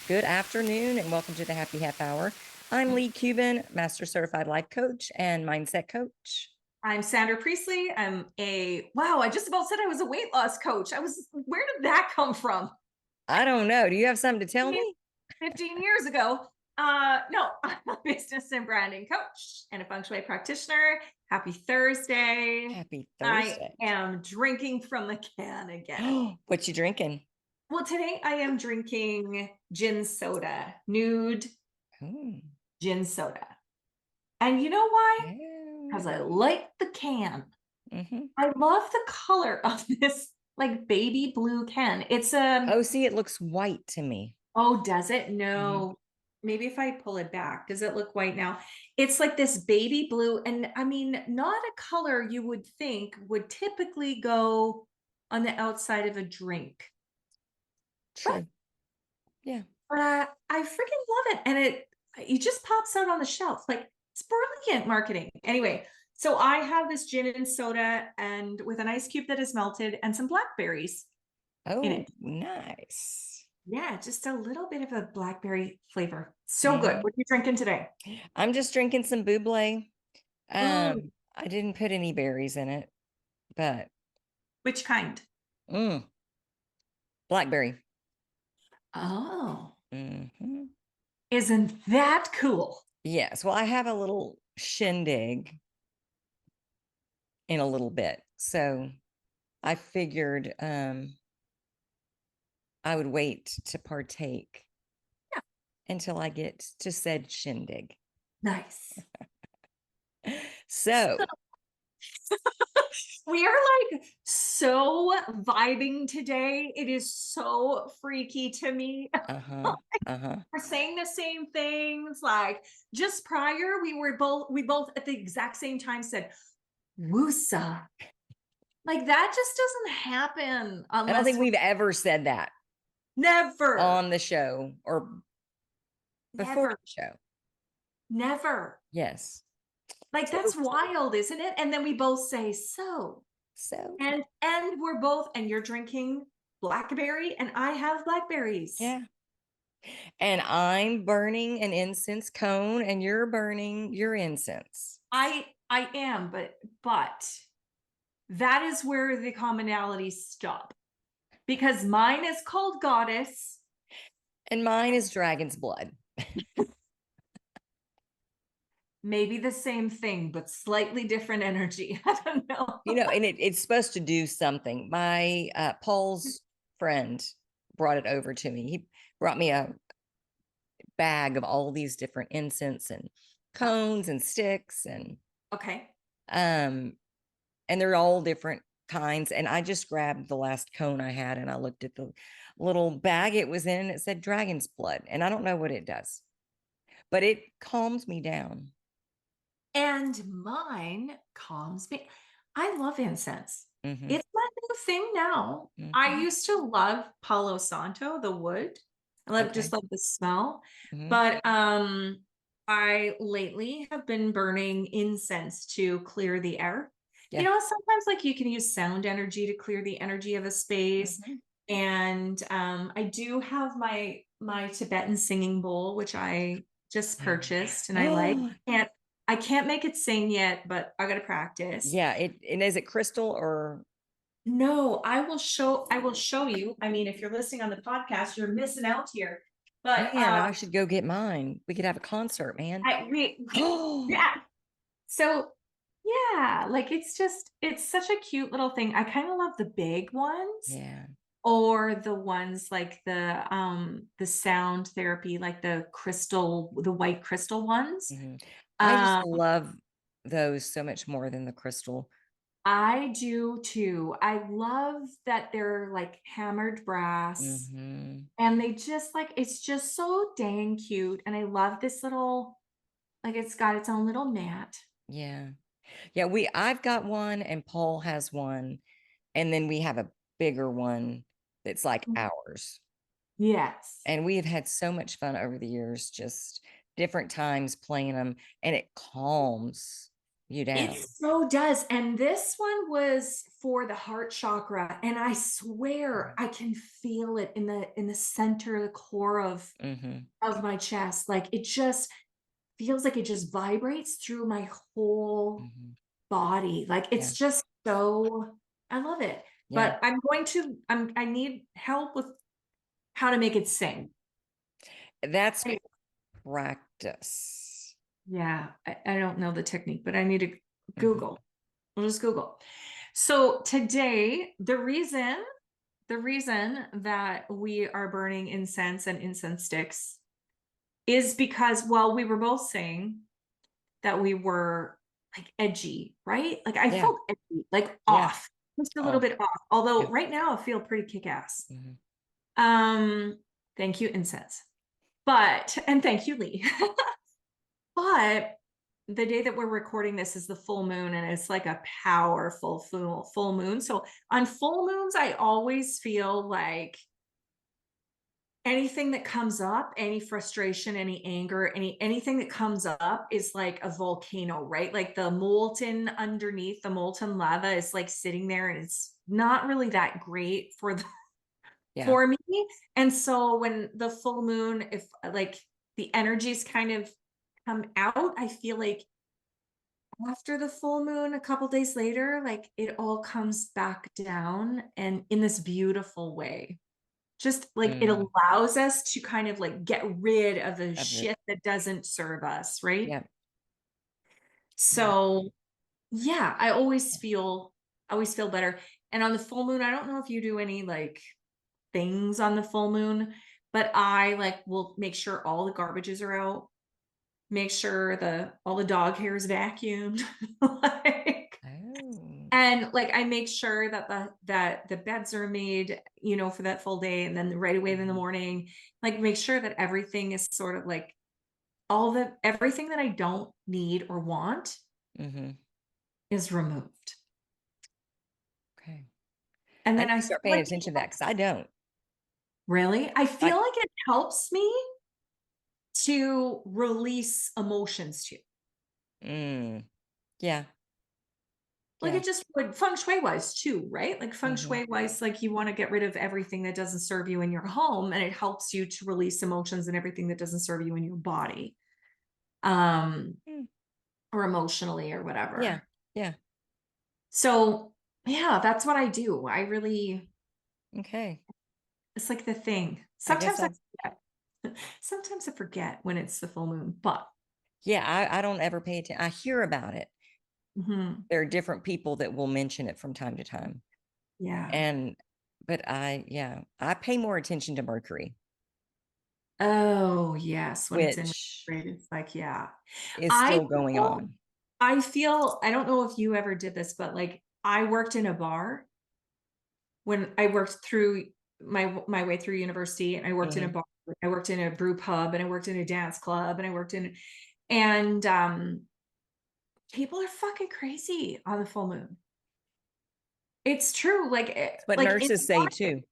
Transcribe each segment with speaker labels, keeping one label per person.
Speaker 1: Good afternoon and welcome to the Happy Half Hour. I'm Leigh Kubin, Master Certified Life Coach and Mindset Coach.
Speaker 2: I'm Sandra Priestley. Wow, I just about said I was a weight loss coach. Where did that come from?
Speaker 1: I don't know. Do you have something to tell me?
Speaker 2: 15 years ago. No, I'm a business and branding coach and a feng shui practitioner. Happy Thursday.
Speaker 1: Happy
Speaker 2: I
Speaker 1: Thursday.
Speaker 2: am drinking from the can again.
Speaker 1: What you drinking?
Speaker 2: Well, today I am drinking gin soda, nude
Speaker 1: Ooh.
Speaker 2: gin soda. And you know why?
Speaker 1: Yeah.
Speaker 2: Because I like the can.
Speaker 1: Mm-hmm.
Speaker 2: I love the color of this like baby blue can.
Speaker 1: Oh, see, it looks white to me.
Speaker 2: Oh, does it?
Speaker 1: Mm-hmm.
Speaker 2: No. Maybe if I pull it back, does it look white now? It's like this baby blue. And I mean, not a color you would think would typically go on the outside of a drink. But
Speaker 1: True. Yeah.
Speaker 2: I freaking love it. And it just pops out on the shelf. Like it's brilliant marketing. Anyway, so I have this gin and soda and with an ice cube that is melted and some blackberries in
Speaker 1: Oh,
Speaker 2: it.
Speaker 1: nice.
Speaker 2: Yeah, just a little bit of a blackberry flavor. So good.
Speaker 1: Mhm.
Speaker 2: What are you drinking today?
Speaker 1: I'm just drinking some buble.
Speaker 2: Mm,
Speaker 1: I didn't put any berries in it, but
Speaker 2: which kind?
Speaker 1: mm, blackberry.
Speaker 2: Oh,
Speaker 1: Mm-hmm.
Speaker 2: isn't that cool?
Speaker 1: Yes. Well, I have a little shindig in a little bit. So I figured I would wait to partake
Speaker 2: Yeah,
Speaker 1: until I get to said shindig.
Speaker 2: nice.
Speaker 1: So,
Speaker 2: We are like so vibing today. It is so freaky to me.
Speaker 1: uh-huh, uh-huh.
Speaker 2: We're saying the same things. Like just prior, we both at the exact same time said "woosa." Like that just doesn't happen
Speaker 1: I don't
Speaker 2: unless
Speaker 1: think
Speaker 2: we're
Speaker 1: we've ever said that
Speaker 2: never,
Speaker 1: on the show or before
Speaker 2: never,
Speaker 1: the show.
Speaker 2: never.
Speaker 1: Yes.
Speaker 2: Like
Speaker 1: So,
Speaker 2: that's wild, isn't it? And then we both say so.
Speaker 1: so
Speaker 2: And we're both, and you're drinking blackberry, and I have blackberries.
Speaker 1: yeah. And I'm burning an incense cone and you're burning your incense.
Speaker 2: I am, but that is where the commonalities stop. Because mine is called goddess.
Speaker 1: And mine is dragon's blood.
Speaker 2: Maybe the same thing, but slightly different energy. I don't know.
Speaker 1: And it's supposed to do something. My Paul's friend brought it over to me. He brought me a bag of all these different incense and cones and sticks
Speaker 2: Okay.
Speaker 1: um and they're all different kinds. And I just grabbed the last cone I had and I looked at the little bag it was in and it said dragon's blood. And I don't know what it does, but it calms me down.
Speaker 2: And mine calms me. I love incense.
Speaker 1: Mm-hmm,
Speaker 2: It's my new thing now. I
Speaker 1: mm-hmm.
Speaker 2: used to love Palo Santo, the wood.
Speaker 1: Okay.
Speaker 2: Just love the smell.
Speaker 1: Mm-hmm.
Speaker 2: But I lately have been burning incense to clear the air. You
Speaker 1: Yeah.
Speaker 2: know, sometimes like you can use sound energy to clear the energy of a space.
Speaker 1: Mm-hmm.
Speaker 2: And I do have my Tibetan singing bowl, which I just purchased and I like.
Speaker 1: Oh,
Speaker 2: I can't make it sing yet, but I gotta practice.
Speaker 1: yeah. And is it crystal or
Speaker 2: No, I will show you. I mean, if you're listening on the podcast, you're missing out here. But
Speaker 1: man, I should go get mine. We could have a concert, man.
Speaker 2: I we
Speaker 1: Oh,
Speaker 2: yeah. So yeah, like it's such a cute little thing. I kind of love the big ones
Speaker 1: yeah.
Speaker 2: or the ones like the sound therapy, like the white crystal ones.
Speaker 1: Mhm. I just
Speaker 2: Um
Speaker 1: love those so much more than the crystal.
Speaker 2: I do too. I love that they're like hammered brass
Speaker 1: Hmm.
Speaker 2: and they just like it's just so dang cute. And I love this little like it's got its own little mat.
Speaker 1: Yeah. Yeah, I've got one and Paul has one, and then we have a bigger one that's like ours.
Speaker 2: Yes.
Speaker 1: And we have had so much fun over the years, just different times playing them, and it calms. you
Speaker 2: It
Speaker 1: down.
Speaker 2: so does. And this one was for the heart chakra. And I swear I can feel it in the center, the core
Speaker 1: Mm-hmm.
Speaker 2: of my chest. Like it just feels like it just vibrates through my whole
Speaker 1: Mm-hmm.
Speaker 2: body. Like
Speaker 1: Yeah.
Speaker 2: it's just so I love it.
Speaker 1: Yeah.
Speaker 2: But I need help with how to make it sing.
Speaker 1: That's
Speaker 2: I-
Speaker 1: practice.
Speaker 2: yeah, I don't know the technique, but I need to
Speaker 1: Mm-hmm.
Speaker 2: Google. We'll just Google. So today, the reason that we are burning incense and incense sticks is because, well, we were both saying that we were like edgy, right? Like I
Speaker 1: Yeah.
Speaker 2: felt edgy, like
Speaker 1: Yeah.
Speaker 2: off, just a little
Speaker 1: Oh,
Speaker 2: bit off. Although
Speaker 1: yeah.
Speaker 2: right now I feel pretty kick-ass.
Speaker 1: Mm-hmm.
Speaker 2: Um, thank you, incense. But and thank you, Leigh. But the day that we're recording this is the full moon, and it's like a powerful full moon. So on full moons, I always feel like anything that comes up, any frustration, any anger, anything that comes up is like a volcano, right? Like the molten underneath, the molten lava is like sitting there, and it's not really that great
Speaker 1: Yeah.
Speaker 2: for me. And so when the full moon, if like the energies kind of come out, I feel like after the full moon, a couple days later, like it all comes back down and in this beautiful way. Just like it
Speaker 1: Mm.
Speaker 2: allows us to kind of like get rid of the
Speaker 1: Of the,
Speaker 2: shit that doesn't serve us, right?
Speaker 1: yeah. Yeah.
Speaker 2: So yeah, I always feel better. And on the full moon, I don't know if you do any like things on the full moon, but I like will make sure all the garbages are out, make sure the all the dog hair is vacuumed. Like
Speaker 1: Oh.
Speaker 2: and like I make sure that the beds are made, for that full day, and then right away in the
Speaker 1: Mm-hmm.
Speaker 2: morning, like make sure that everything is sort of like all the everything that I don't need or want
Speaker 1: Mm-hmm.
Speaker 2: is removed.
Speaker 1: Okay.
Speaker 2: And
Speaker 1: I
Speaker 2: then
Speaker 1: need
Speaker 2: I
Speaker 1: to
Speaker 2: feel
Speaker 1: start paying
Speaker 2: like
Speaker 1: attention to that because I don't.
Speaker 2: really, I
Speaker 1: Like,
Speaker 2: feel like it helps me to release emotions too.
Speaker 1: mm, yeah.
Speaker 2: Like
Speaker 1: Yeah.
Speaker 2: it just would feng shui wise too, right? Like feng
Speaker 1: Mm-hmm.
Speaker 2: shui wise, like you want to get rid of everything that doesn't serve you in your home, and it helps you to release emotions and everything that doesn't serve you in your body, um,
Speaker 1: Mm,
Speaker 2: or emotionally or
Speaker 1: yeah.
Speaker 2: whatever.
Speaker 1: Yeah.
Speaker 2: So yeah, that's what I do. I really,
Speaker 1: Okay.
Speaker 2: it's like the thing.
Speaker 1: I guess
Speaker 2: Sometimes I
Speaker 1: I'll,
Speaker 2: forget. Sometimes I forget when it's the full moon, but
Speaker 1: yeah, I don't ever pay attention. I hear about it.
Speaker 2: mhm,
Speaker 1: There are different people that will mention it from time to time.
Speaker 2: yeah.
Speaker 1: And, but yeah, I pay more attention to Mercury,
Speaker 2: Oh yes, when it's in
Speaker 1: which
Speaker 2: retrograde, it's like yeah.
Speaker 1: is
Speaker 2: I
Speaker 1: still going
Speaker 2: feel
Speaker 1: on.
Speaker 2: I don't know if you ever did this, but like I worked in a bar when I worked through my way through university, and I worked in a
Speaker 1: Mm-hmm.
Speaker 2: bar, I worked in a brew pub, and I worked in a dance club, and I worked in and people are fucking crazy on the full moon. It's true. Like
Speaker 1: It's what
Speaker 2: like in
Speaker 1: nurses say too.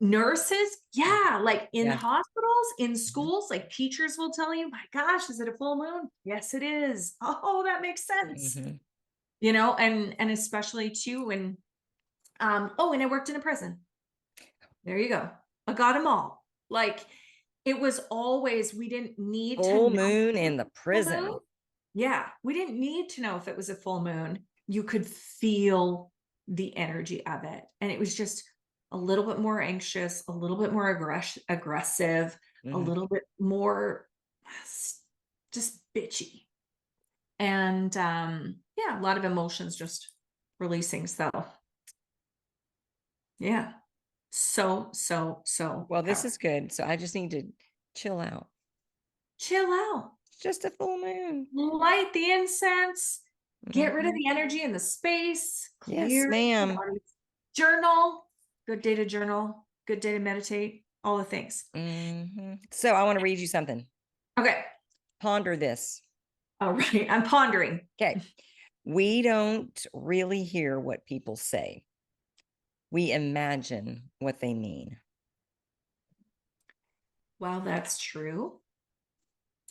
Speaker 2: nurses,
Speaker 1: Mhm.
Speaker 2: yeah, like in
Speaker 1: Yeah.
Speaker 2: hospitals, in
Speaker 1: Mhm.
Speaker 2: schools, like teachers will tell you, my gosh, is it a full moon? Yes, it is. Oh, that makes sense.
Speaker 1: Mhm.
Speaker 2: And especially too when oh, and I worked in a prison. There you go. I got them all. Like it was always we didn't need to
Speaker 1: Full
Speaker 2: know
Speaker 1: moon
Speaker 2: if it
Speaker 1: in the
Speaker 2: was a full moon.
Speaker 1: prison.
Speaker 2: Yeah, we didn't need to know if it was a full moon. You could feel the energy of it. And it was just a little bit more anxious, a little bit more aggressive, a
Speaker 1: Mhm.
Speaker 2: little bit more just bitchy. And yeah, a lot of emotions just releasing. So yeah. So
Speaker 1: Well, this
Speaker 2: powerful.
Speaker 1: is good. So I just need to chill out.
Speaker 2: Chill out.
Speaker 1: It's just a full moon.
Speaker 2: Light the incense, get rid of
Speaker 1: Mhm.
Speaker 2: the energy in the space,
Speaker 1: Yes,
Speaker 2: clear the
Speaker 1: ma'am.
Speaker 2: body. Journal, good day to journal, good day to meditate, all the things.
Speaker 1: So I want to read you something.
Speaker 2: Okay.
Speaker 1: Ponder this.
Speaker 2: All right. I'm pondering.
Speaker 1: Okay. We don't really hear what people say. We imagine what they mean.
Speaker 2: Well, that's true.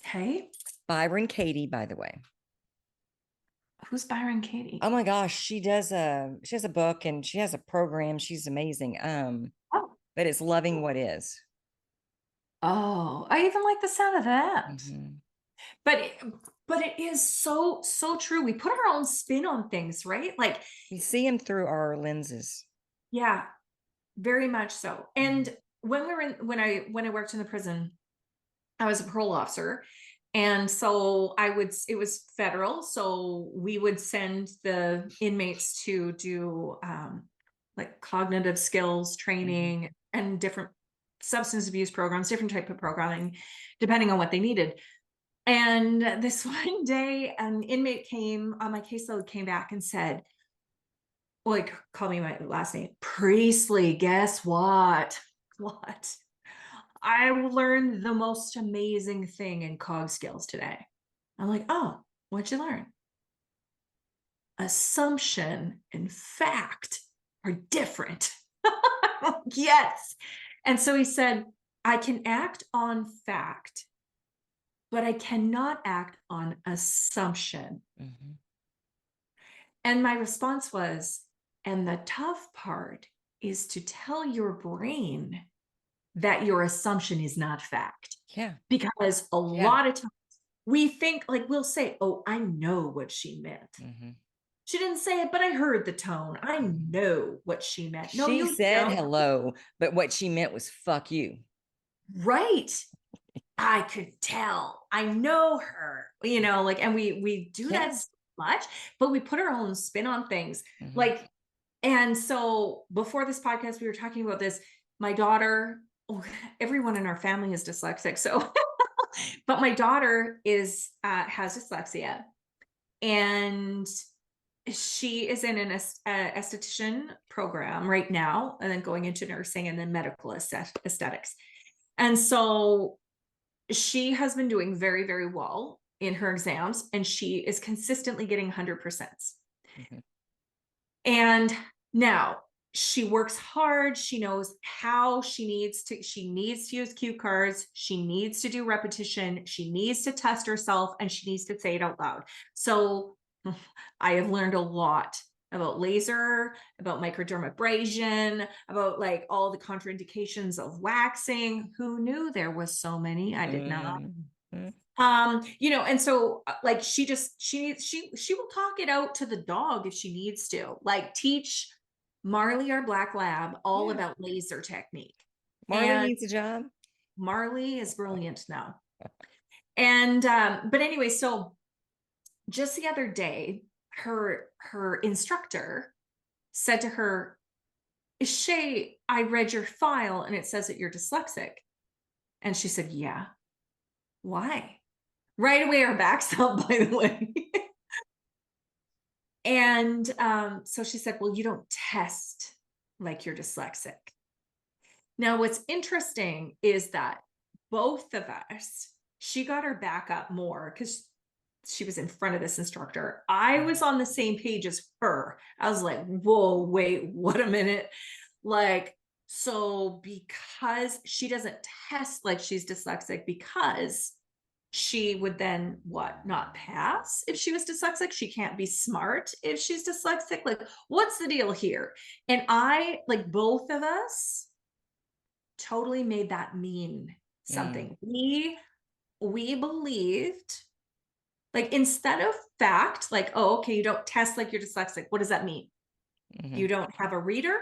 Speaker 2: Okay.
Speaker 1: Byron Katie, by the way.
Speaker 2: Who's Byron Katie?
Speaker 1: Oh my gosh, she has a book and she has a program. She's amazing.
Speaker 2: Oh,
Speaker 1: But it's Loving What Is.
Speaker 2: oh, I even like the sound of that.
Speaker 1: Mhm.
Speaker 2: But it is so true. We put our own spin on things, right? Like,
Speaker 1: We see him through our lenses.
Speaker 2: yeah, very much so.
Speaker 1: Mhm.
Speaker 2: And when I worked in the prison, I was a parole officer. And so it was federal. So we would send the inmates to do like cognitive skills
Speaker 1: Mhm.
Speaker 2: training and different substance abuse programs, different type of programming, depending on what they needed. And this one day, an inmate came on my caseload, came back and said, like, call me my last name, Priestley, guess what? What? I learned the most amazing thing in cog skills today. I'm like, oh, what'd you learn? Assumption and fact are different. Yes. And so he said, I can act on fact, but I cannot act on assumption.
Speaker 1: Mhm.
Speaker 2: And my response was, and the tough part is to tell your brain that your assumption is not fact.
Speaker 1: Yeah.
Speaker 2: Because a
Speaker 1: Yeah.
Speaker 2: lot of times we think, like, we'll say, oh, I know what she meant.
Speaker 1: Mhm.
Speaker 2: She didn't say it, but I heard the tone. I
Speaker 1: Mhm.
Speaker 2: know what she meant. No,
Speaker 1: She
Speaker 2: you
Speaker 1: said
Speaker 2: don't.
Speaker 1: hello, but what she meant was fuck you.
Speaker 2: Right. I could tell. I know her, like, and we do that
Speaker 1: Yeah.
Speaker 2: so much, but we put our own spin on things.
Speaker 1: Mhm.
Speaker 2: Like, and so before this podcast, we were talking about this. My daughter, oh, everyone in our family is dyslexic. So, but my daughter has dyslexia, and she is in an esthetician program right now, and then going into nursing and then medical aesthetics. And so she has been doing very, very well in her exams, and she is consistently getting 100%.
Speaker 1: Mhm.
Speaker 2: And now she works hard. She knows how she needs to use cue cards. She needs to do repetition. She needs to test herself, and she needs to say it out loud. So I have learned a lot about laser, about microdermabrasion, about like all the contraindications of waxing. Who knew there was so many? I did not.
Speaker 1: Mhm.
Speaker 2: And so like she will talk it out to the dog if she needs to, like teach Marley, our black lab, all
Speaker 1: Yeah.
Speaker 2: about laser technique.
Speaker 1: Marley
Speaker 2: And
Speaker 1: needs a job.
Speaker 2: Marley is brilliant now. And but anyway, so just the other day, her instructor said to her, Shay, I read your file and it says that you're dyslexic. And she said, yeah. Why? Right away, our back's up, by the way. And so she said, well, you don't test like you're dyslexic. Now, what's interesting is that both of us, she got her back up more because she was in front of this instructor. I was on the same page as her. I was like, whoa, wait, what a minute. Like, so because she doesn't test like she's dyslexic, because she would then what, not pass if she was dyslexic? She can't be smart if she's dyslexic. Like, what's the deal here? And I, like, both of us totally made that mean
Speaker 1: Mm.
Speaker 2: something. We believed, like, instead of fact, like, oh, okay, you don't test like you're dyslexic. What does that mean?
Speaker 1: Mhm.
Speaker 2: You don't have a reader?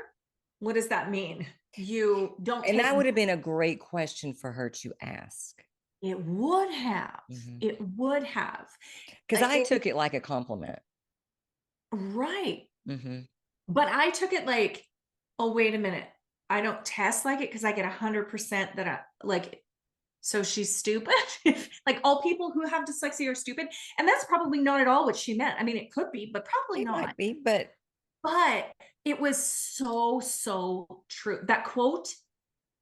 Speaker 2: What does that mean? You don't
Speaker 1: And
Speaker 2: take.
Speaker 1: that would have been a great question for her to ask.
Speaker 2: It would have.
Speaker 1: Mhm.
Speaker 2: It would have.
Speaker 1: 'Cause I
Speaker 2: It,
Speaker 1: took it like a compliment.
Speaker 2: right.
Speaker 1: Mhm.
Speaker 2: But I took it like, oh, wait a minute. I don't test like it because I get 100% that I like. So she's stupid. Like, all people who have dyslexia are stupid. And that's probably not at all what she meant. I mean, it could be, but probably
Speaker 1: It
Speaker 2: not.
Speaker 1: might be, but
Speaker 2: But it was so true. That quote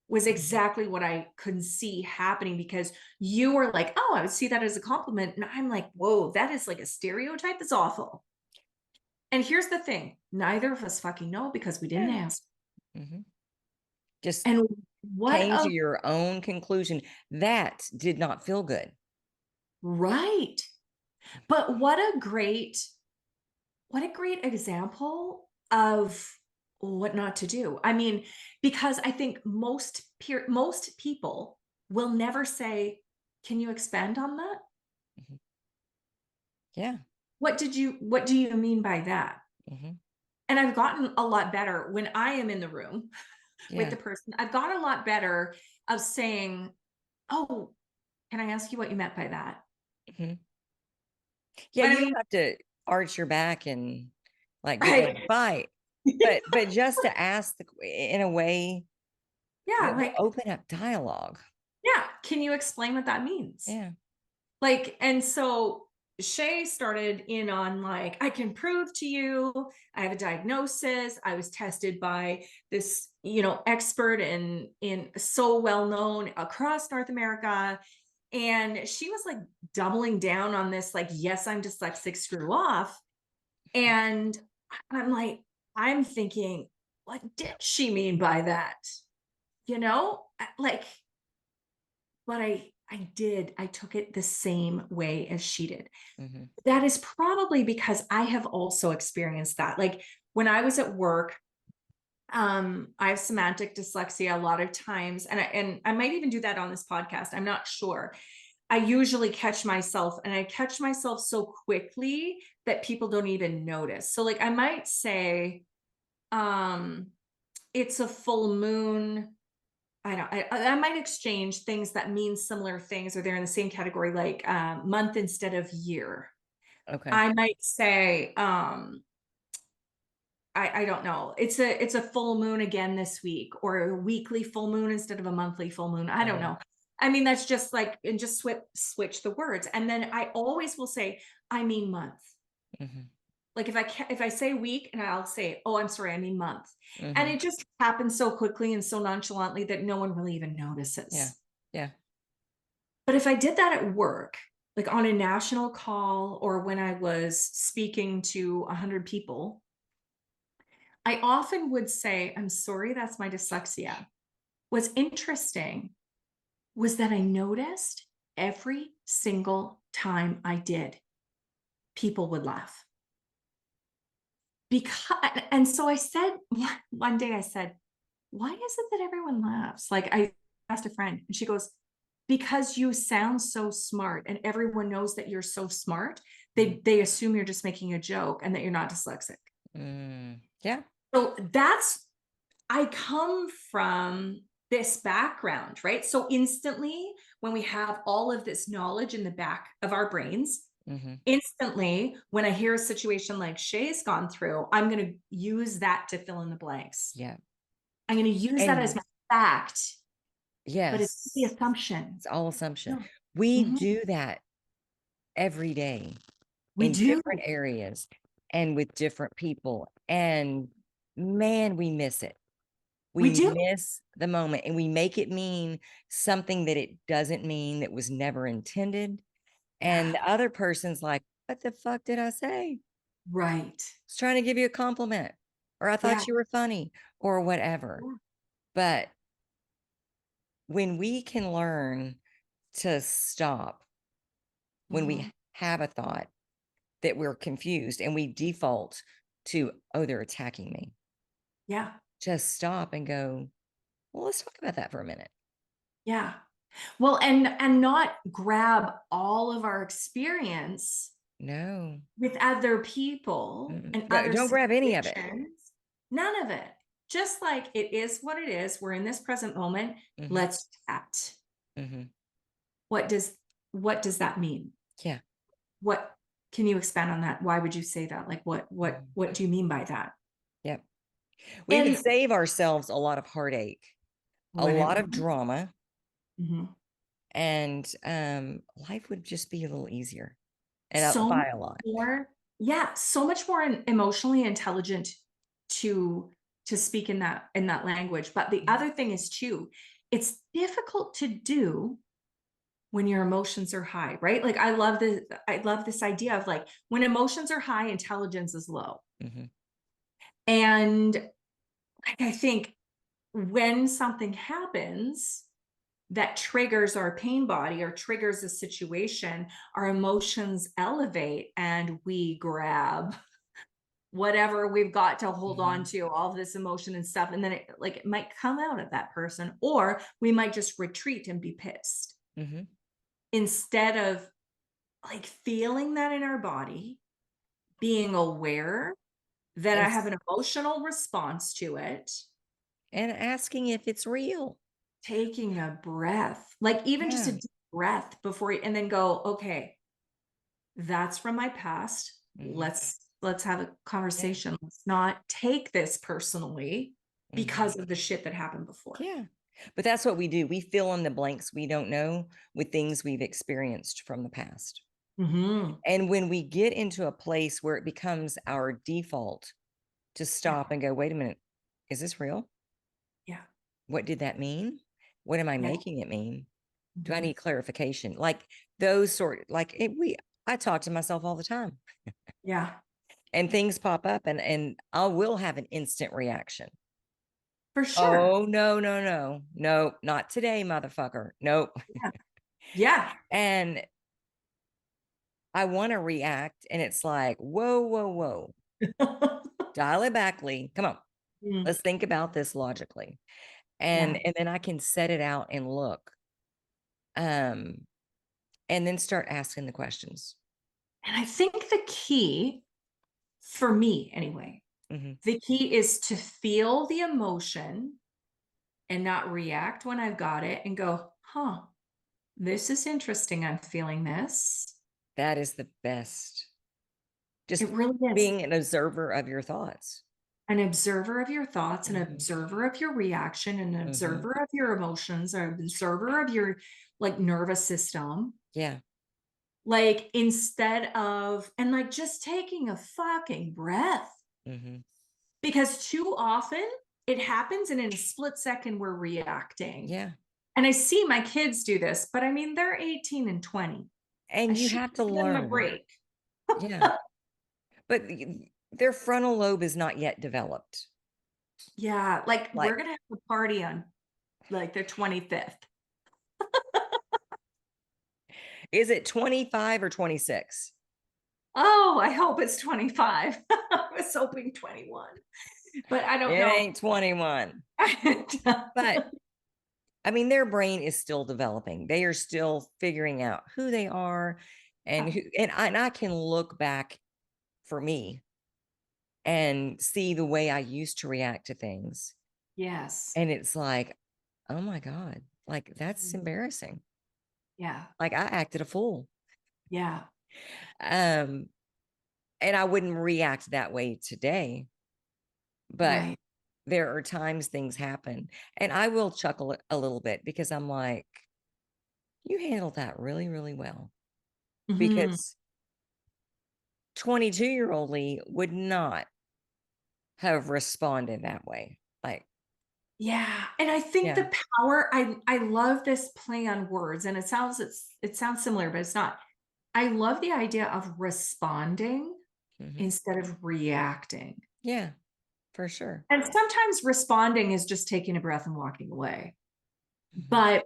Speaker 2: was
Speaker 1: mhm.
Speaker 2: exactly what I could see happening, because you were like, oh, I would see that as a compliment. And I'm like, whoa, that is like a stereotype. That's awful. And here's the thing, neither of us fucking know because we didn't
Speaker 1: Yeah.
Speaker 2: ask.
Speaker 1: Mhm. Just
Speaker 2: And what
Speaker 1: came to
Speaker 2: a
Speaker 1: your own conclusion. That did not feel good.
Speaker 2: right. But what a great What a great example of what not to do. I mean, because I think most people will never say, "Can you expand on that?
Speaker 1: Mhm. Yeah.
Speaker 2: What do you mean by that?"
Speaker 1: Mhm.
Speaker 2: And I've gotten a lot better when I am in the room with
Speaker 1: Yeah.
Speaker 2: the person. I've gotten a lot better of saying, "Oh, can I ask you what you meant by that?"
Speaker 1: Mhm. Yeah,
Speaker 2: And I
Speaker 1: you
Speaker 2: mean,
Speaker 1: don't have to arch your back and, like, get ready to
Speaker 2: right.
Speaker 1: fight, but just to ask in a way
Speaker 2: Yeah,
Speaker 1: that will
Speaker 2: like,
Speaker 1: open up dialogue.
Speaker 2: yeah, can you explain what that means?
Speaker 1: Yeah.
Speaker 2: Like, and so Shay started in on like, I can prove to you, I have a diagnosis. I was tested by this, expert in so well known across North America. And she was like doubling down on this, like, yes, I'm dyslexic, screw off. And I'm like, I'm thinking, what did she mean by that? Like, but I took it the same way as she did.
Speaker 1: Mhm.
Speaker 2: That is probably because I have also experienced that. Like when I was at work, I have semantic dyslexia a lot of times, and I might even do that on this podcast. I'm not sure. I usually catch myself, and I catch myself so quickly that people don't even notice. So like I might say, um, it's a full moon. I don't. I might exchange things that mean similar things, or they're in the same category, like month instead of year.
Speaker 1: Okay.
Speaker 2: I might say, I don't know. It's a full moon again this week, or a weekly full moon instead of a monthly full moon. I don't
Speaker 1: Uh-huh.
Speaker 2: know. I mean, that's just like, and just switch the words. And then I always will say, I mean month.
Speaker 1: Mhm.
Speaker 2: Like if I say week, and I'll say, oh, I'm sorry, I mean month. And
Speaker 1: Mhm.
Speaker 2: it just happens so quickly and so nonchalantly that no one really even
Speaker 1: Yeah.
Speaker 2: notices.
Speaker 1: Yeah.
Speaker 2: But if I did that at work, like on a national call, or when I was speaking to 100 people, I often would say, I'm sorry, that's my dyslexia. What's interesting was that I noticed every single time I did, people would laugh. And so I said, one day I said, why is it that everyone laughs? Like I asked a friend, and she goes, because you sound so smart and everyone knows that you're so smart,
Speaker 1: Mhm.
Speaker 2: they assume you're just making a joke and that you're not dyslexic.
Speaker 1: Yeah.
Speaker 2: So I come from this background, right? So instantly, when we have all of this knowledge in the back of our brains,
Speaker 1: Mhm.
Speaker 2: instantly, when I hear a situation like Shay's gone through, I'm going to use that to fill in the blanks.
Speaker 1: Yeah.
Speaker 2: I'm going to use that as
Speaker 1: And
Speaker 2: my fact, but it's the
Speaker 1: yes,
Speaker 2: assumption.
Speaker 1: it's all assumption.
Speaker 2: No.
Speaker 1: We
Speaker 2: Mhm.
Speaker 1: do that every day
Speaker 2: We
Speaker 1: in
Speaker 2: do.
Speaker 1: different areas and with different people, and man, we miss it.
Speaker 2: We
Speaker 1: We
Speaker 2: do.
Speaker 1: miss the moment, and we make it mean something that it doesn't mean, that was never intended, and
Speaker 2: Yeah.
Speaker 1: the other person's like, "What the fuck did I say?
Speaker 2: Right.
Speaker 1: I was trying to give you a compliment, or I
Speaker 2: Yeah.
Speaker 1: thought you were funny," or whatever.
Speaker 2: Yeah.
Speaker 1: But when we can learn to stop when
Speaker 2: Mhm.
Speaker 1: we have a thought that we're confused and we default to, "Oh, they're attacking me."
Speaker 2: Yeah.
Speaker 1: Just stop and go, "Well, let's talk about that for a minute."
Speaker 2: Yeah. Well, and not grab all of our experience
Speaker 1: No.
Speaker 2: with other people
Speaker 1: Mm-mm.
Speaker 2: and
Speaker 1: No,
Speaker 2: other
Speaker 1: don't grab any of it.
Speaker 2: situations. None of it. Just like it is what it is. We're in this present moment.
Speaker 1: Mhm.
Speaker 2: Let's chat.
Speaker 1: Mhm.
Speaker 2: What does what does that mean?
Speaker 1: Yeah.
Speaker 2: What can you expand on that? Why would you say that? Like
Speaker 1: Mhm.
Speaker 2: what do you mean by that?
Speaker 1: Yep. We would
Speaker 2: And
Speaker 1: save ourselves a lot of heartache, a
Speaker 2: what it
Speaker 1: lot of drama,
Speaker 2: mhm.
Speaker 1: and, life would just be a little easier, and,
Speaker 2: So much
Speaker 1: by a lot.
Speaker 2: more, yeah, so much more emotionally intelligent to speak in that language. But the
Speaker 1: Mhm.
Speaker 2: other thing is too, it's difficult to do when your emotions are high, right? Like I love this idea of like when emotions are high, intelligence is low.
Speaker 1: Mhm.
Speaker 2: And like I think when something happens that triggers our pain body or triggers a situation, our emotions elevate and we grab whatever we've got to hold on
Speaker 1: Mhm.
Speaker 2: to, all this emotion and stuff. And then it might come out of that person, or we might just retreat and be pissed
Speaker 1: Mhm.
Speaker 2: instead of like feeling that in our body, being aware that
Speaker 1: And
Speaker 2: I have an emotional response to it,
Speaker 1: asking if it's real.
Speaker 2: taking a breath, like even just a
Speaker 1: Yeah.
Speaker 2: deep breath before, and then go, okay, that's from my past.
Speaker 1: Mhm.
Speaker 2: Let's have a
Speaker 1: Yeah.
Speaker 2: conversation. Let's not take this personally
Speaker 1: Mhm.
Speaker 2: because of the shit that happened before.
Speaker 1: Yeah. But that's what we do. We fill in the blanks we don't know with things we've experienced from the past.
Speaker 2: Mhm.
Speaker 1: And when we get into a place where it becomes our default to
Speaker 2: Yeah,
Speaker 1: stop and go, wait a minute, is this real?
Speaker 2: yeah,
Speaker 1: What did that mean? What am I
Speaker 2: yeah.
Speaker 1: making it mean? Do I
Speaker 2: Mhm.
Speaker 1: need clarification? Like those sort, like I talk to myself all the time
Speaker 2: Yeah,
Speaker 1: and things pop up and I will have an instant reaction.
Speaker 2: for sure.
Speaker 1: Oh, no, no, no, no, not today, motherfucker. Nope.
Speaker 2: Yeah, yeah.
Speaker 1: And I want to react. And it's like, whoa, whoa, whoa, dial it back, Leigh. Come on.
Speaker 2: Mm,
Speaker 1: Let's think about this logically.
Speaker 2: yeah.
Speaker 1: And then I can set it out and look. Um, and then start asking the questions.
Speaker 2: And I think the key, for me anyway,
Speaker 1: Mhm.
Speaker 2: the key is to feel the emotion and not react when I've got it and go, huh, this is interesting. I'm feeling this.
Speaker 1: That is the best.
Speaker 2: It
Speaker 1: Just
Speaker 2: really is.
Speaker 1: being an observer of your thoughts.
Speaker 2: An observer of your thoughts, an
Speaker 1: Mhm.
Speaker 2: observer of your reaction, an
Speaker 1: Mhm.
Speaker 2: observer of your emotions, an observer of your like nervous system.
Speaker 1: Yeah.
Speaker 2: Like instead of, and like just taking a fucking breath,
Speaker 1: Mhm.
Speaker 2: because too often it happens and in a split second we're reacting.
Speaker 1: Yeah.
Speaker 2: And I see my kids do this, but I mean, they're 18 and 20. I
Speaker 1: And you
Speaker 2: should
Speaker 1: have to
Speaker 2: give them a
Speaker 1: learn.
Speaker 2: break.
Speaker 1: Yeah. But their frontal lobe is not yet developed.
Speaker 2: Yeah, like we're
Speaker 1: Like,
Speaker 2: gonna have a party on like the 25th.
Speaker 1: is it 25 or 26?
Speaker 2: Oh, I hope it's 25. I was hoping 21, but I
Speaker 1: It
Speaker 2: don't know.
Speaker 1: ain't 21. But I mean, their brain is still developing. They are still figuring out who they are and who, and I can look back for me and see the way I used to react to things.
Speaker 2: Yes.
Speaker 1: And it's like, oh my God, like that's
Speaker 2: Mm,
Speaker 1: embarrassing.
Speaker 2: yeah.
Speaker 1: Like I acted a fool.
Speaker 2: Yeah.
Speaker 1: Um, and I wouldn't react that way today, but
Speaker 2: Right.
Speaker 1: there are times things happen and I will chuckle a little bit because I'm like, you handled that really, really well.
Speaker 2: Mhm.
Speaker 1: Because 22-year-old Leigh would not have responded that way. Like,
Speaker 2: Yeah, and I think
Speaker 1: yeah.
Speaker 2: the power, I love this play on words, and it sounds similar, but it's not. I love the idea of responding
Speaker 1: Mhm.
Speaker 2: instead of reacting.
Speaker 1: Yeah, for sure.
Speaker 2: And sometimes responding is just taking a breath and walking away.
Speaker 1: Mhm.
Speaker 2: But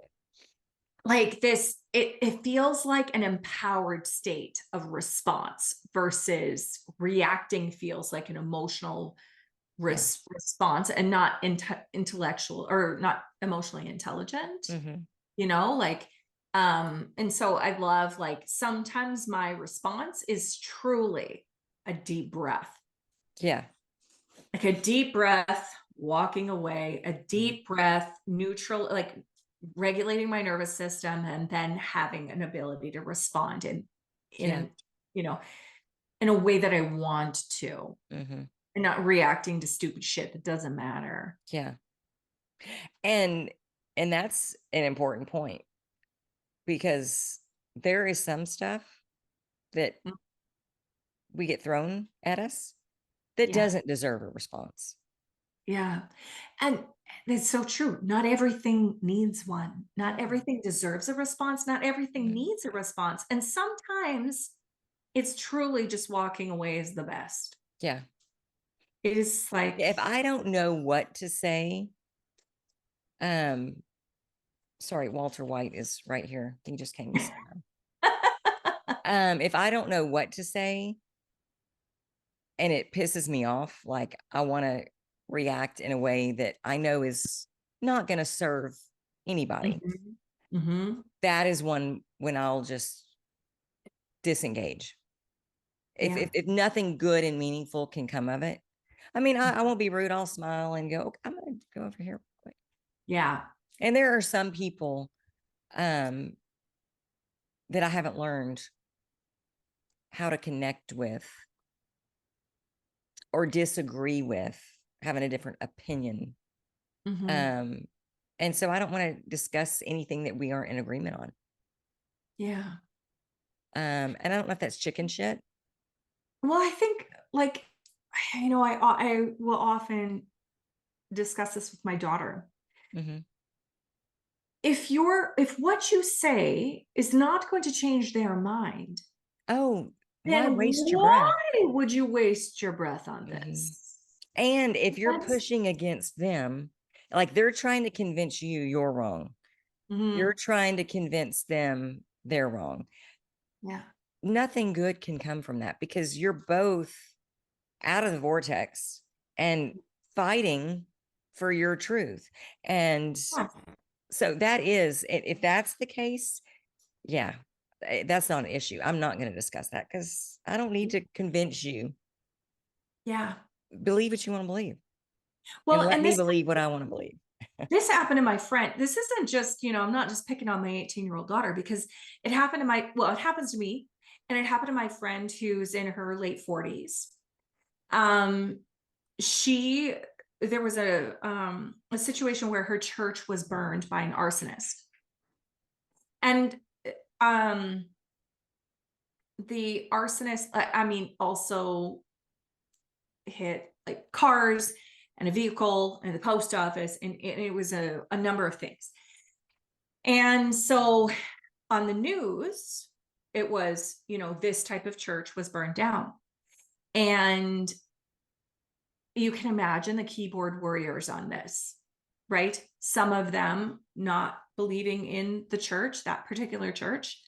Speaker 2: like this, it feels like an empowered state of response versus reacting feels like an emotional
Speaker 1: Yeah.
Speaker 2: response and not intellectual or not emotionally intelligent,
Speaker 1: Mhm.
Speaker 2: like and so I love like sometimes my response is truly a deep breath,
Speaker 1: Yeah.
Speaker 2: like a deep breath, walking away, a
Speaker 1: Mhm.
Speaker 2: deep breath, neutral, like regulating my nervous system, and then having an ability to respond in
Speaker 1: Yeah.
Speaker 2: an, you know, in a way that I want to,
Speaker 1: Mhm.
Speaker 2: and not reacting to stupid shit that doesn't matter.
Speaker 1: Yeah. And that's an important point because there is some stuff that
Speaker 2: Mm,
Speaker 1: we get thrown at us that
Speaker 2: yeah,
Speaker 1: doesn't deserve a response.
Speaker 2: yeah. And it's so true. Not everything needs one. Not
Speaker 1: No.
Speaker 2: everything deserves a response. Not everything
Speaker 1: No.
Speaker 2: needs a response. And sometimes it's truly just walking away is the best.
Speaker 1: Yeah.
Speaker 2: It is like,
Speaker 1: If I don't know what to say, um, sorry, Walter White is right here. He just came to say hi. If I don't know what to say, and it pisses me off. Like, I want to react in a way that I know is not going to serve anybody.
Speaker 2: Mhm. Mhm.
Speaker 1: That is one when I'll just disengage.
Speaker 2: Yeah.
Speaker 1: If nothing good and meaningful can come of it. I mean, I won't be rude. I'll smile and go, "Okay, I'm going to go over here."
Speaker 2: Yeah.
Speaker 1: And there are some people um, that I haven't learned how to connect with or disagree with, having a different opinion.
Speaker 2: Mhm.
Speaker 1: Um, and so I don't want to discuss anything that we aren't in agreement on.
Speaker 2: Yeah.
Speaker 1: And I don't know if that's chicken shit.
Speaker 2: Well, I think, like, I will often discuss this with my daughter.
Speaker 1: Hmm.
Speaker 2: If what you say is not going to change their mind,
Speaker 1: Oh, why
Speaker 2: then
Speaker 1: waste your breath?
Speaker 2: why would you waste your breath on
Speaker 1: Hmm.
Speaker 2: this?
Speaker 1: And if you're
Speaker 2: That's
Speaker 1: pushing against them, like they're trying to convince you you're wrong, you're
Speaker 2: Mhm.
Speaker 1: trying to convince them they're wrong.
Speaker 2: Yeah.
Speaker 1: Nothing good can come from that because you're both out of the vortex and fighting for your truth. And
Speaker 2: Yeah.
Speaker 1: so that is, if that's the case, yeah, that's not an issue. I'm not going to discuss that because I don't need to convince you.
Speaker 2: Yeah.
Speaker 1: Believe what you want to believe and
Speaker 2: Well,
Speaker 1: let
Speaker 2: and
Speaker 1: me
Speaker 2: this
Speaker 1: believe what I want to believe.
Speaker 2: this happened to my friend. This isn't just, I'm not just picking on my 18-year-old daughter, because it happens to me, and it happened to my friend who's in her late 40s. Um, she There was a situation where her church was burned by an arsonist. And um the arsonist, I mean, also hit like cars and a vehicle and the post office, and it was a number of things. And so on the news, it was, this type of church was burned down. And you can imagine the keyboard warriors on this, right? Some of them not believing in the church, that particular church.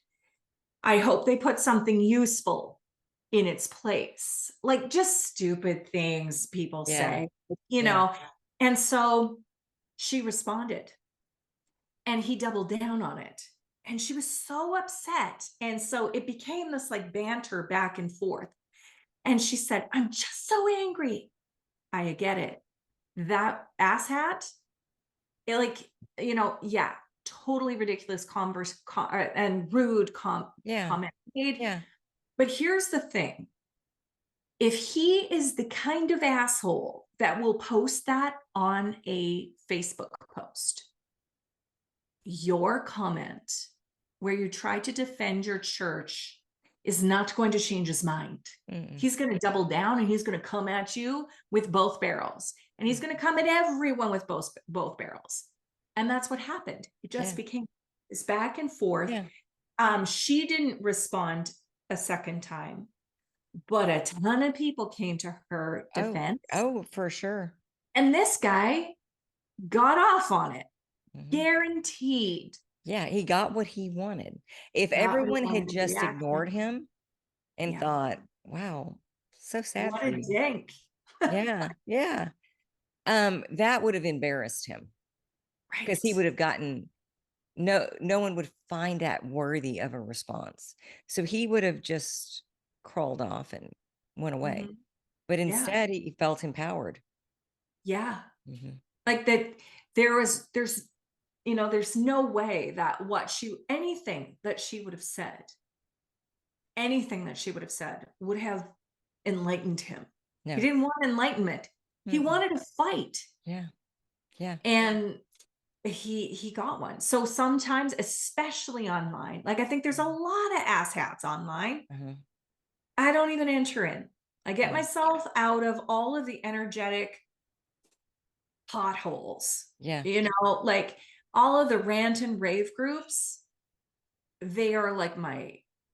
Speaker 2: I hope they put something useful in its place, like just stupid things people
Speaker 1: Yeah.
Speaker 2: say, you
Speaker 1: Yeah.
Speaker 2: know. And so she responded, and he doubled down on it. And she was so upset. And so it became this like banter back and forth. And she said, "I'm just so angry." I get it. That asshat, like, yeah, totally ridiculous and rude
Speaker 1: Yeah.
Speaker 2: comment made.
Speaker 1: Yeah.
Speaker 2: But here's the thing: if he is the kind of asshole that will post that on a Facebook post, your comment where you try to defend your church is not going to change his mind.
Speaker 1: Mm-mm.
Speaker 2: He's going to double down, and he's going to come at you with both barrels. And he's going to come at everyone with both barrels. And that's what happened. It just
Speaker 1: Yeah.
Speaker 2: became this back and forth.
Speaker 1: Yeah.
Speaker 2: She didn't respond a second time, but a ton of people came to her
Speaker 1: Oh,
Speaker 2: defense.
Speaker 1: oh, for sure.
Speaker 2: And this guy got off on it.
Speaker 1: Hmm.
Speaker 2: Guaranteed.
Speaker 1: Yeah. He got what he wanted. If
Speaker 2: Got what he
Speaker 1: everyone had
Speaker 2: wanted, a
Speaker 1: just ignored
Speaker 2: reaction.
Speaker 1: him and
Speaker 2: Yeah.
Speaker 1: thought, wow, so sad
Speaker 2: What
Speaker 1: for
Speaker 2: a
Speaker 1: you.
Speaker 2: dink.
Speaker 1: Yeah. Yeah. That would have embarrassed him because he
Speaker 2: Right.
Speaker 1: would have gotten no one would find that worthy of a response. So he would have just crawled off and went away.
Speaker 2: Mhm.
Speaker 1: But
Speaker 2: Yeah.
Speaker 1: instead he felt empowered.
Speaker 2: Yeah.
Speaker 1: Hmm.
Speaker 2: Like that there's no way that anything that she would have said would have enlightened him. He
Speaker 1: No.
Speaker 2: didn't want enlightenment. He
Speaker 1: Mm-mm.
Speaker 2: wanted to fight.
Speaker 1: Yeah. Yeah.
Speaker 2: And he got one. So sometimes, especially online, like I think there's a lot of asshats online.
Speaker 1: Uh-huh.
Speaker 2: I don't even enter in. I get
Speaker 1: Yeah.
Speaker 2: myself out of all of the energetic potholes,
Speaker 1: Yeah.
Speaker 2: like all of the rant and rave groups. They are like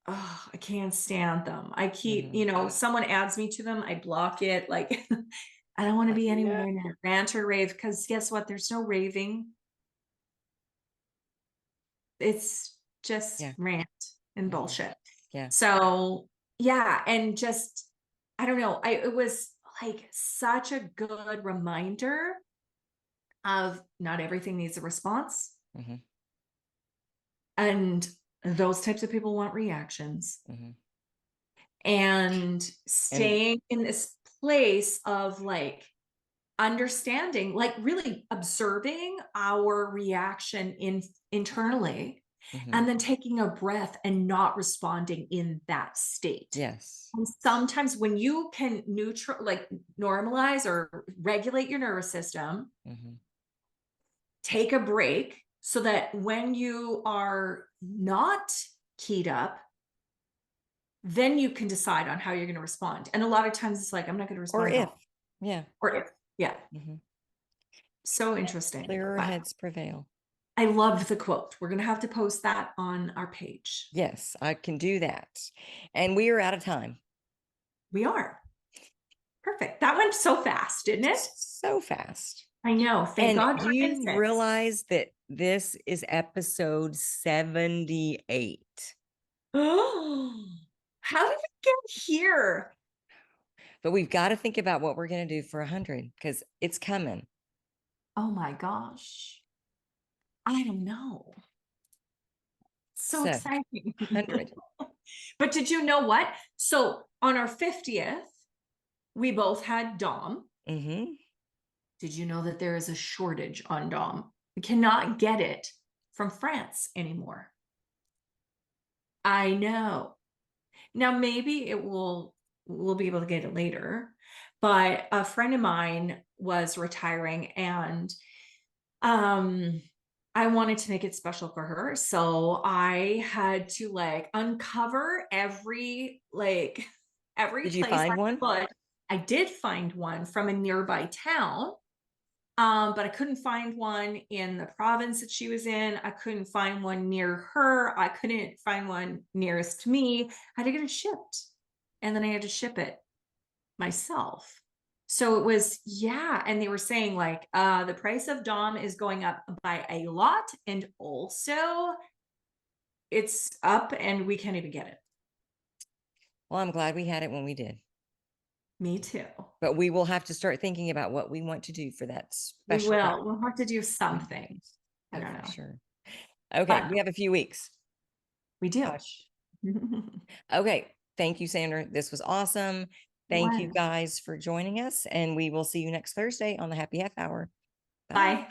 Speaker 2: I can't stand them. I keep,
Speaker 1: Mhm.
Speaker 2: someone adds me to them, I block it. Like, I don't want to be
Speaker 1: Yeah.
Speaker 2: anywhere in a rant or rave, because guess what? There's no raving. It's just
Speaker 1: Yeah.
Speaker 2: rant and
Speaker 1: Mhm.
Speaker 2: bullshit.
Speaker 1: Yeah.
Speaker 2: So, yeah. And just, I don't know. It was like such a good reminder of not everything needs a response.
Speaker 1: Mhm,
Speaker 2: And those types of people want reactions.
Speaker 1: mhm.
Speaker 2: And
Speaker 1: And
Speaker 2: staying in this place of like understanding, like really observing our reaction internally,
Speaker 1: mhm.
Speaker 2: and then taking a breath and not responding in that state.
Speaker 1: Yes.
Speaker 2: And sometimes when you can like normalize or regulate your nervous system,
Speaker 1: Mhm.
Speaker 2: take a break so that when you are not keyed up, then you can decide on how you're going to respond. And a lot of times it's like, I'm not going to
Speaker 1: Or
Speaker 2: respond at
Speaker 1: if.
Speaker 2: all.
Speaker 1: Yeah.
Speaker 2: Or if, yeah,
Speaker 1: Mhm.
Speaker 2: so interesting.
Speaker 1: Clearer
Speaker 2: But
Speaker 1: heads prevail.
Speaker 2: I loved the quote. We're going to have to post that on our page.
Speaker 1: Yes, I can do that. And we are out of time.
Speaker 2: We are. Perfect. That went so fast, didn't it?
Speaker 1: So fast.
Speaker 2: I know. Thank
Speaker 1: And
Speaker 2: God
Speaker 1: do
Speaker 2: for
Speaker 1: you
Speaker 2: instance.
Speaker 1: realize that this is episode 78?
Speaker 2: Oh, how did we get here?
Speaker 1: But we've got to think about what we're going to do for 100 because it's coming.
Speaker 2: Oh my gosh. I don't know. So
Speaker 1: So,
Speaker 2: exciting.
Speaker 1: 100.
Speaker 2: But did you know what? So on our 50th, we both had Dom.
Speaker 1: Mhm.
Speaker 2: Did you know that there is a shortage on Dom? We cannot get it from France anymore. I know. Now maybe we'll be able to get it later. But a friend of mine was retiring and um I wanted to make it special for her. So I had to like uncover every
Speaker 1: Did you
Speaker 2: place
Speaker 1: find one?
Speaker 2: I could. I did find one from a nearby town. But I couldn't find one in the province that she was in. I couldn't find one near her. I couldn't find one nearest to me. I had to get it shipped. And then I had to ship it myself. So it was, yeah. And they were saying like the price of Dom is going up by a lot. And also it's up and we can't even get it.
Speaker 1: Well, I'm glad we had it when we did.
Speaker 2: Me too.
Speaker 1: But we will have to start thinking about what we want to do for that
Speaker 2: We
Speaker 1: special day.
Speaker 2: will. We'll have to do something. I
Speaker 1: Oh,
Speaker 2: don't
Speaker 1: for
Speaker 2: know.
Speaker 1: sure. Okay,
Speaker 2: But
Speaker 1: we have a few weeks.
Speaker 2: we do.
Speaker 1: Gosh. Okay, thank you, Sandra. This was awesome. Thank you
Speaker 2: One.
Speaker 1: guys for joining us, and we will see you next Thursday on the Happy Half Hour. Bye.
Speaker 2: Bye.